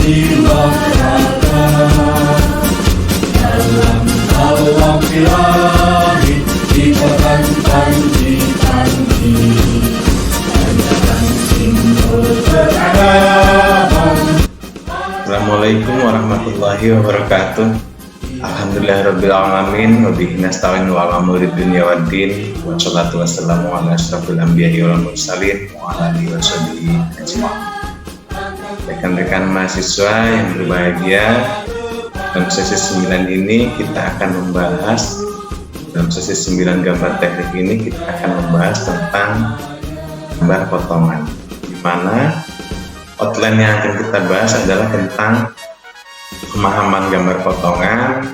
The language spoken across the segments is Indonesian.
jiwa raga dalam alam ilahi diterankan ditangi ajaran simbol peradaban. Assalamualaikum warahmatullahi wabarakatuh. Alhamdulillahirabbil alamin wa bihi nasta'in wa ala umuri dunya waddin wa sholatu wassalamu ala asyrofil anbiya'i wal mursalin wa ala alihi washabihi ajma'in. Rekan-rekan mahasiswa yang berbahagia, dalam sesi 9 ini kita akan membahas, dalam sesi 9 gambar teknik ini kita akan membahas tentang gambar potongan, di mana outline yang akan kita bahas adalah tentang pemahaman gambar potongan.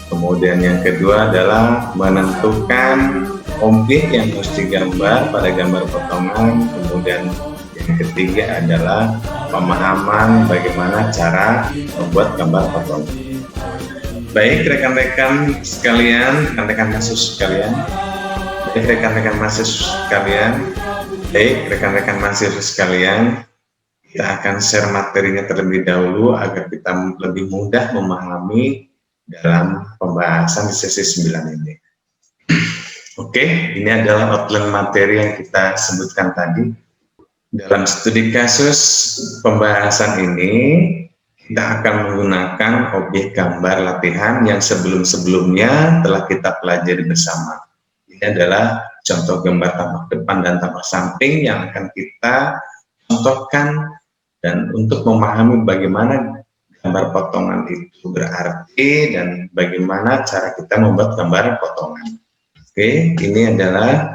Kemudian yang kedua adalah menentukan objek yang harus digambar pada gambar potongan. Kemudian yang ketiga adalah pemahaman bagaimana cara membuat gambar potongan. Baik rekan-rekan sekalian, rekan-rekan mahasiswa sekalian, kita akan share materinya terlebih dahulu agar kita lebih mudah memahami dalam pembahasan di sesi 9 ini. Oke, ini adalah outline materi yang kita sebutkan tadi. Dalam studi kasus pembahasan ini, kita akan menggunakan objek gambar latihan yang sebelum-sebelumnya telah kita pelajari bersama. Ini adalah contoh gambar tampak depan dan tampak samping yang akan kita contohkan, dan untuk memahami bagaimana gambar potongan itu berarti dan bagaimana cara kita membuat gambar potongan. Oke, ini adalah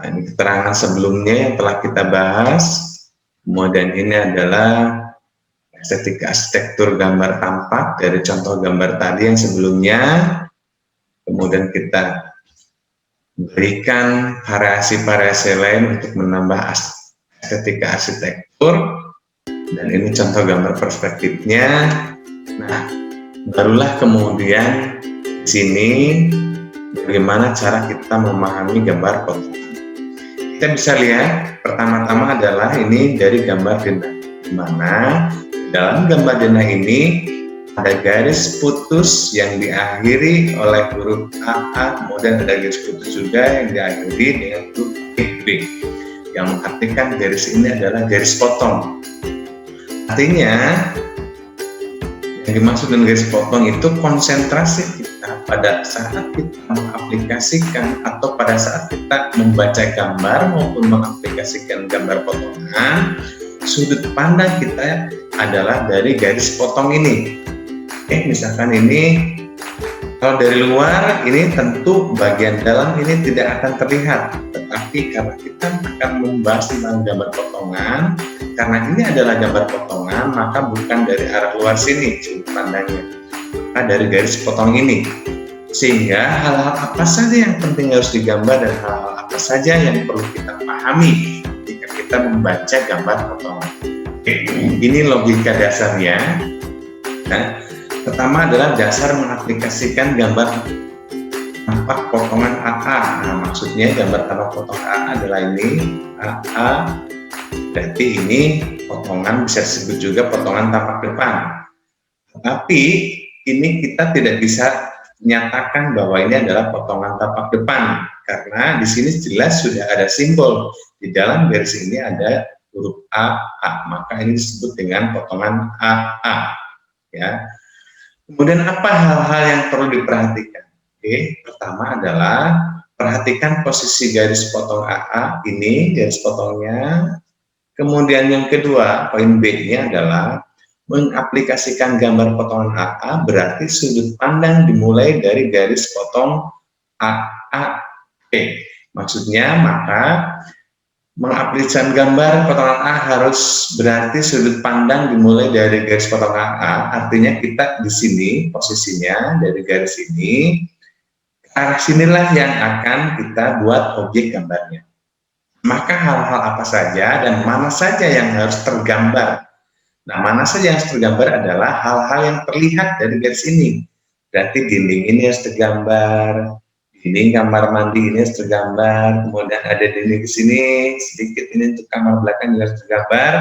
ini keterangan sebelumnya yang telah kita bahas. Kemudian ini adalah estetika arsitektur gambar tampak dari contoh gambar tadi yang sebelumnya. Kemudian kita berikan variasi-variasi lain untuk menambah estetika arsitektur, dan ini contoh gambar perspektifnya. Nah, barulah kemudian di sini bagaimana cara kita memahami gambar potongan. Kita bisa lihat pertama-tama adalah ini dari gambar denah, di mana dalam gambar denah ini ada garis putus yang diakhiri oleh huruf AA, kemudian ada garis putus juga yang diakhiri dengan huruf B, yang mengartikan garis ini adalah garis potong. Artinya yang dimaksud dengan garis potong itu konsentrasi kita pada saat kita mengaplikasikan atau pada saat kita membaca gambar maupun mengaplikasikan gambar potongan, sudut pandang kita adalah dari garis potong ini. Misalkan ini kalau dari luar ini tentu bagian dalam ini tidak akan terlihat, tetapi karena kita akan membahas tentang gambar potongan, karena ini adalah gambar potongan, maka bukan dari arah luar sini sudut pandangnya, maka dari garis potong ini. Sehingga hal-hal apa saja yang penting harus digambar dan hal-hal apa saja yang perlu kita pahami jika kita membaca gambar potongan. Ini logika dasarnya. Nah, pertama adalah dasar mengaplikasikan gambar tampak potongan AA. Nah, maksudnya gambar tampak potongan AA adalah ini AA. Berarti ini potongan bisa disebut juga potongan tampak depan. Tapi ini kita tidak bisa menyatakan bahwa ini adalah potongan tampak depan, karena di sini jelas sudah ada simbol di dalam garis ini ada huruf AA, maka ini disebut dengan potongan AA. Ya. Kemudian apa hal-hal yang perlu diperhatikan? Oke, pertama adalah perhatikan posisi garis potong AA ini, garis potongnya. Kemudian yang kedua, poin B-nya adalah mengaplikasikan gambar potongan AA berarti sudut pandang dimulai dari garis potong AAP. Maksudnya maka mengaplikasikan gambar potongan A harus berarti sudut pandang dimulai dari garis potong AA. Artinya kita di sini posisinya dari garis ini, arah sinilah yang akan kita buat objek gambarnya. Maka hal-hal apa saja dan mana saja yang harus tergambar. Nah, mana saja yang harus tergambar adalah hal-hal yang terlihat dari garis ini. Berarti dinding ini harus tergambar, dinding kamar mandi ini harus tergambar, kemudian ada dinding di sini sedikit ini untuk kamar belakang juga harus tergambar.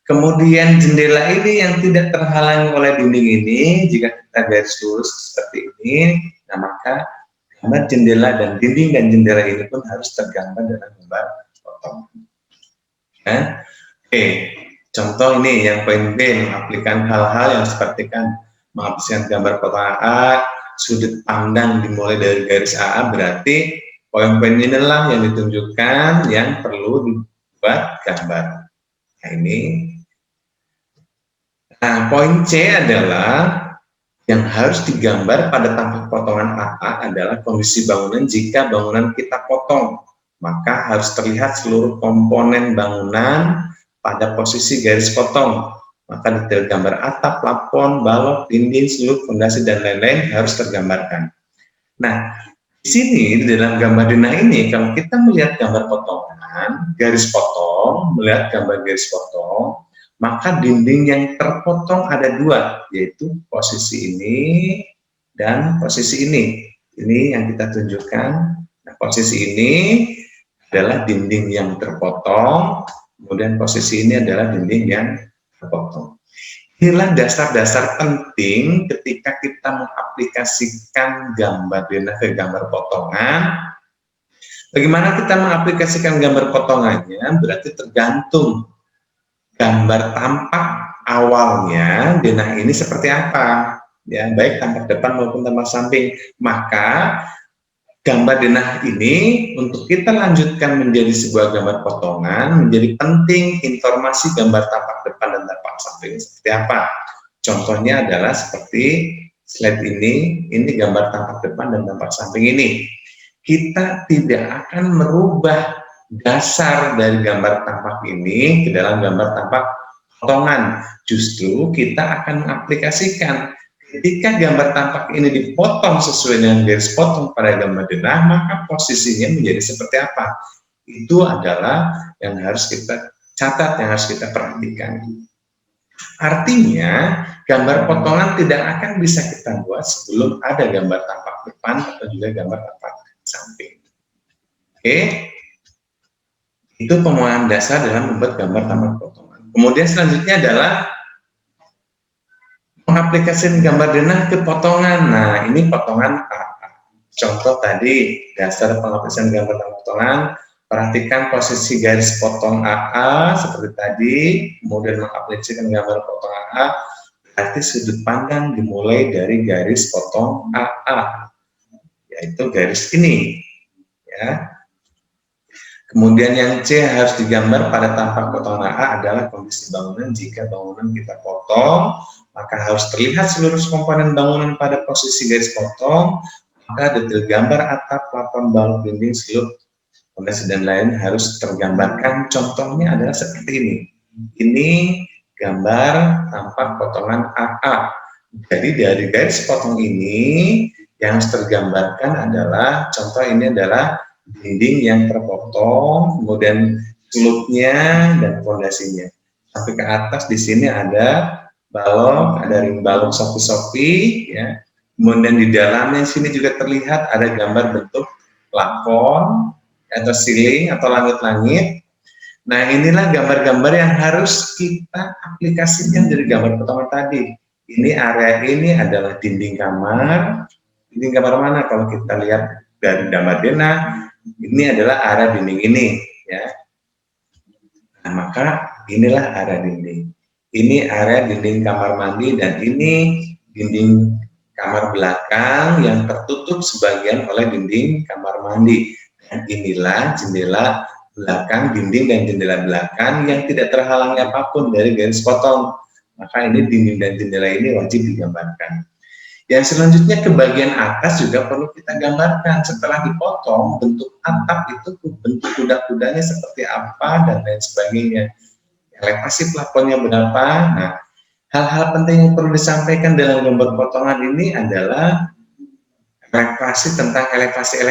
Kemudian jendela ini yang tidak terhalangi oleh dinding ini, jika kita garis lurus seperti ini, nah maka gambar jendela dan dinding dan jendela ini pun harus tergambar dalam gambar potongan. Ya. Oke, contoh ini yang poin B, mengaplikasikan hal-hal yang seperti mengaplikasikan gambar potongan A, sudut pandang dimulai dari garis AA, berarti poin-poin inilah yang ditunjukkan yang perlu dibuat gambar. Nah ini. Nah, poin C adalah yang harus digambar pada tampak potongan AA adalah kondisi bangunan jika bangunan kita potong. Maka harus terlihat seluruh komponen bangunan pada posisi garis potong. Maka detail gambar atap, plafon, balok, dinding, seluruh fondasi, dan lain-lain harus tergambarkan. Nah, di sini di dalam gambar denah ini, kalau kita melihat gambar potongan, garis potong, melihat gambar garis potong, maka dinding yang terpotong ada dua, yaitu posisi ini dan posisi ini. Ini yang kita tunjukkan. Nah, posisi ini adalah dinding yang terpotong, kemudian posisi ini adalah dinding yang terpotong. Inilah dasar-dasar penting ketika kita mengaplikasikan gambar denah ke gambar potongan. Bagaimana kita mengaplikasikan gambar potongannya? Berarti tergantung gambar tampak awalnya denah ini seperti apa, ya, baik tampak depan maupun tampak samping. Maka gambar denah ini untuk kita lanjutkan menjadi sebuah gambar potongan menjadi penting informasi gambar tampak depan dan tampak samping seperti apa. Contohnya adalah seperti slide ini gambar tampak depan dan tampak samping ini. Kita tidak akan merubah dasar dari gambar tampak ini ke dalam gambar tampak potongan. Justru kita akan mengaplikasikan ketika gambar tampak ini dipotong sesuai dengan garis potong pada gambar denah, maka posisinya menjadi seperti apa. Itu adalah yang harus kita catat, yang harus kita perhatikan. Artinya, gambar potongan tidak akan bisa kita buat sebelum ada gambar tampak depan atau juga gambar tampak samping. Oke. Itu pemahaman dasar dalam membuat gambar tampak potongan. Kemudian selanjutnya adalah mengaplikasikan gambar denah ke potongan. Nah, ini potongan AA. Contoh tadi, dasar pengaplikasian gambar tampak potongan, perhatikan posisi garis potong AA seperti tadi, kemudian mengaplikasikan gambar potong AA, berarti sudut pandang dimulai dari garis potong AA, yaitu garis ini. Ya. Kemudian yang C harus digambar pada tampak potongan AA adalah kondisi bangunan. Jika bangunan kita potong, maka harus terlihat seluruh komponen bangunan pada posisi garis potong, maka detail gambar atap, plafon, balok, dinding, seluruh fondasi dan lain harus tergambarkan. Contohnya adalah seperti ini. Ini gambar tampak potongan AA. Jadi dari garis potong ini yang harus tergambarkan adalah, contoh ini adalah dinding yang terpotong, kemudian celupnya dan fondasinya. Sampai ke atas di sini ada balok, ada ring balok sopi-sopi, ya. Kemudian di dalamnya sini juga terlihat ada gambar bentuk plafon atau ceiling atau langit-langit. Nah, inilah gambar-gambar yang harus kita aplikasikan dari gambar potongan tadi. Ini area ini adalah dinding kamar. Dinding kamar mana? Kalau kita lihat dari gambar denah, ini adalah area dinding ini, ya. Nah, maka inilah area dinding. Ini area dinding kamar mandi dan ini dinding kamar belakang yang tertutup sebagian oleh dinding kamar mandi. Dan inilah jendela belakang, dinding dan jendela belakang yang tidak terhalangi apapun dari garis potong. Maka ini dinding dan jendela ini wajib digambarkan. Yang selanjutnya ke bagian atas juga perlu kita gambarkan. Setelah dipotong, bentuk atap itu bentuk kuda-kudanya seperti apa dan lain sebagainya. Elevasi plafonnya berapa. Nah, hal-hal penting yang perlu disampaikan dalam gambar potongan ini adalah elevasi tentang elevasi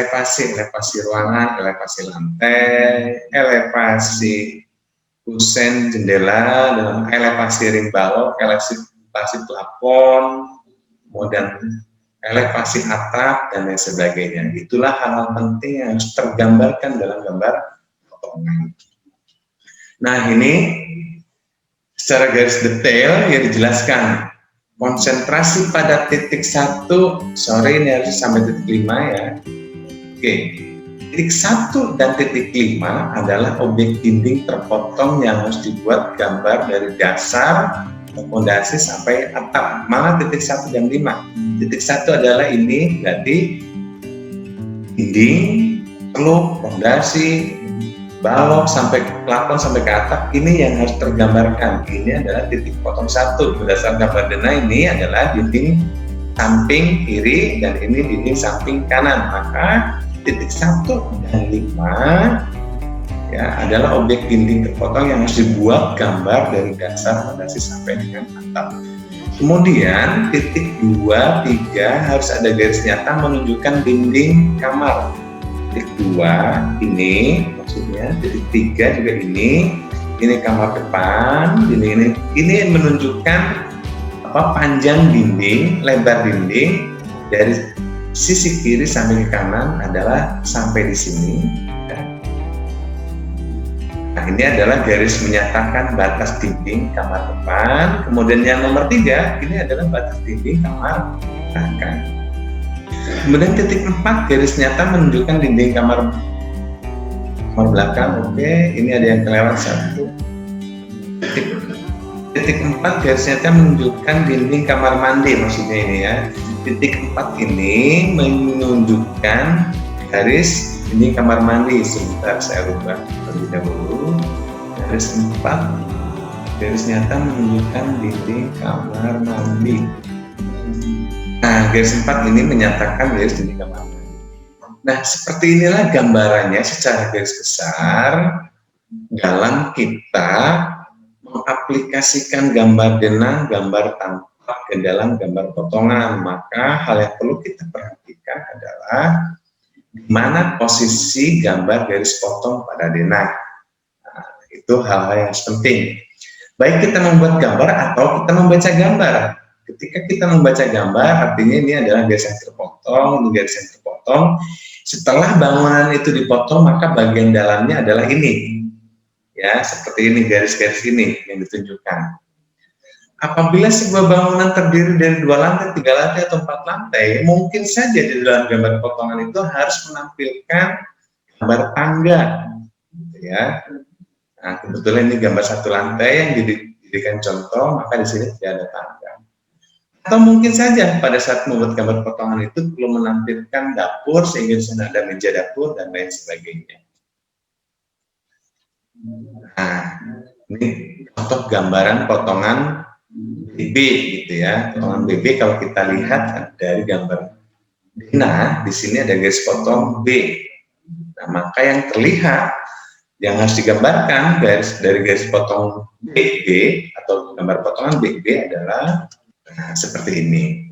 ruangan, elevasi lantai, elevasi kusen jendela, dalam elevasi ring balok, elevasi plafon, kemudian elevasi atap dan lain sebagainya. Itulah hal-hal penting yang harus tergambarkan dalam gambar potongan. Nah, ini secara garis detail ya dijelaskan konsentrasi pada titik 1, sorry ini harus sampai titik 5 ya. Oke, titik 1 dan titik 5 adalah objek dinding terpotong yang harus dibuat gambar dari dasar fondasi sampai atap. Mana titik 1 dan 5? Titik 1 adalah ini, berarti dinding, teluk, fondasi, balok sampai plafon sampai ke atap, ini yang harus tergambarkan. Ini adalah titik potong 1. Berdasarkan gambar denah ini adalah dinding samping kiri dan ini dinding samping kanan. Maka titik 1 dan 5 ya adalah objek dinding terpotong yang harus dibuat gambar dari dasar fondasi sampai dengan atap. Kemudian titik 2, 3 harus ada garis nyata menunjukkan dinding kamar. Titik 2 ini maksudnya, titik 3 juga ini kamar depan, ini menunjukkan panjang dinding, lebar dinding dari sisi kiri sampai ke kanan adalah sampai di sini. Nah, ini adalah garis menyatakan batas dinding kamar depan. Kemudian yang nomor 3 ini adalah batas dinding kamar belakang. Kemudian titik 4 garis nyata menunjukkan dinding kamar belakang. Oke, ini ada yang kelewat 1. Titik 4 garis nyata menunjukkan dinding kamar mandi, maksudnya ini ya. Titik 4 ini menunjukkan garis dinding kamar mandi. Sebentar saya ubah terlebih dahulu. Garis 4 garis nyata menunjukkan dinding kamar mandi. Nah, garis 4 ini menyatakan garis dinding kamar mandi. Nah, seperti inilah gambarannya secara garis besar dalam kita mengaplikasikan gambar denah, gambar tampak ke dalam gambar potongan. Maka hal yang perlu kita perhatikan adalah di mana posisi gambar garis potong pada denah. Nah, itu hal-hal yang penting. Baik kita membuat gambar atau kita membaca gambar. Ketika kita membaca gambar, artinya ini adalah garis yang terpotong, ini garis yang terpotong. Setelah bangunan itu dipotong, maka bagian dalamnya adalah ini. Ya, seperti ini garis-garis ini yang ditunjukkan. Apabila sebuah bangunan terdiri dari 2 lantai, 3 lantai, atau 4 lantai, mungkin saja di dalam gambar potongan itu harus menampilkan gambar tangga. Ya. Nah, kebetulan ini gambar 1 lantai yang dijadikan contoh, maka di sini tidak ada tangga. Atau mungkin saja pada saat membuat gambar potongan itu perlu menampilkan dapur sehingga di sana ada meja dapur dan lain sebagainya. Nah, ini contoh gambaran potongan BB gitu ya. Potongan BB kalau kita lihat dari gambar denah, di sini ada garis potong B. Nah, maka yang terlihat yang harus digambarkan dari garis potong BB atau gambar potongan BB adalah seperti ini.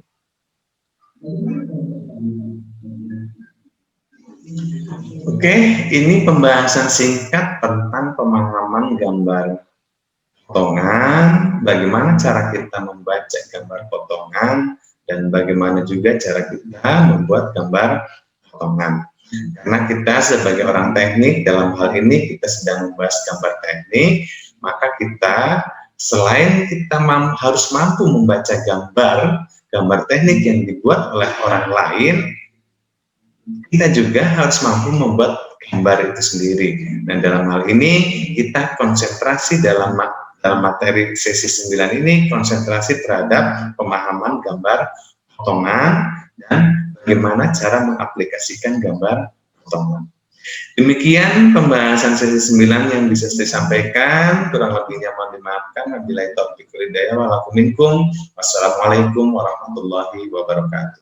Oke, ini pembahasan singkat tentang pemahaman gambar potongan, bagaimana cara kita membaca gambar potongan, dan bagaimana juga cara kita membuat gambar potongan. Karena kita sebagai orang teknik, dalam hal ini kita sedang membahas gambar teknik, maka kita selain kita harus mampu membaca gambar teknik yang dibuat oleh orang lain, kita juga harus mampu membuat gambar itu sendiri. Dan dalam hal ini kita konsentrasi dalam materi sesi 9 ini, konsentrasi terhadap pemahaman gambar potongan dan bagaimana cara mengaplikasikan gambar potongan. Demikian pembahasan sesi 9 yang bisa saya sampaikan. Kurang lebihnya mohon dimaafkan. Wabillahi taufiq wal hidayah. Wassalamualaikum warahmatullahi wabarakatuh.